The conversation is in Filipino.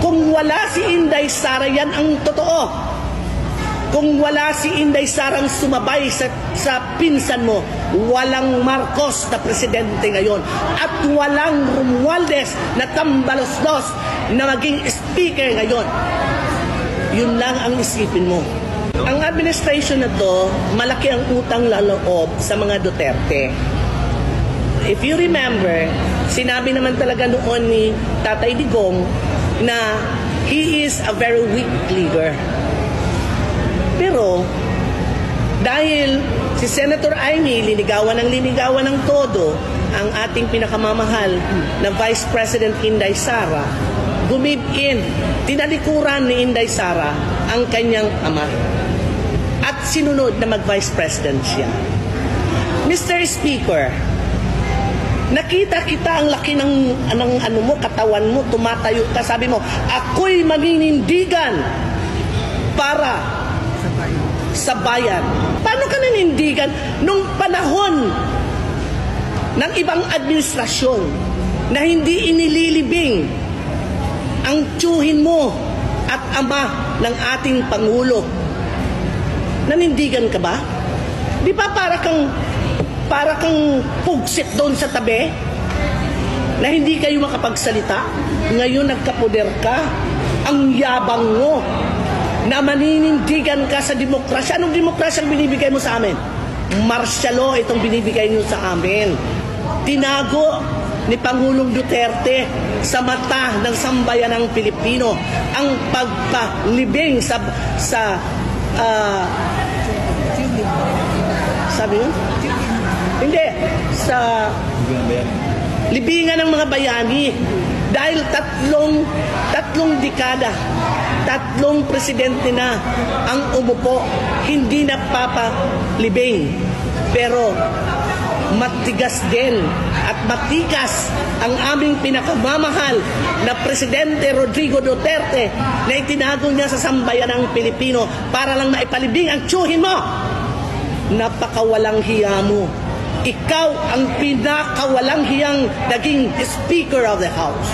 Kung wala si Inday Sara, yan ang totoo. Kung wala si Inday Sarang sumabay sa pinsan mo, walang Marcos na presidente ngayon. At walang Romualdez na tambalos-los na maging speaker ngayon. Yun lang ang isipin mo. Ang administration na to, malaki ang utang laloob sa mga Duterte. If you remember, sinabi naman talaga noon ni Tatay Digong na he is a very weak leader. Pero, dahil si Senator Amy linigawan ng todo ang ating pinakamamahal na Vice President Inday Sara, gumib-in, tinalikuran ni Inday Sara ang kanyang ama. At sinunod na mag-Vice President siya. Mr. Speaker, nakita kita ang laki ng ano mo, katawan mo, tumatayo ka, sabi mo, ako'y maninindigan para sa bayan. Paano ka nanindigan nung panahon ng ibang administrasyon na hindi inililibing ang tiyuhin mo at ama ng ating Pangulo? Nanindigan ka ba? Di ba para kang pugsit doon sa tabi na hindi kayo makapagsalita? Ngayon nagkapoder ka, ang yabang mo na maninindigan ka sa demokrasya. Anong demokrasya ang binibigay mo sa amin? Martial law itong binibigay niyo sa amin. Tinago ni Pangulong Duterte sa mata ng sambayanang Pilipino ang pagpalibing sa sabi mo? Hindi. Sa libingan ng mga bayani. Dahil tatlong dekada, 3 presidente na ang umupo, hindi napapalibing. Pero matigas din at matikas ang aming pinakamamahal na Presidente Rodrigo Duterte na itinago niya sa sambayanang Pilipino para lang maipalibing ang tiyuhin mo. Napakawalang hiya mo. Ikaw ang pinakawalang hiyang naging Speaker of the House.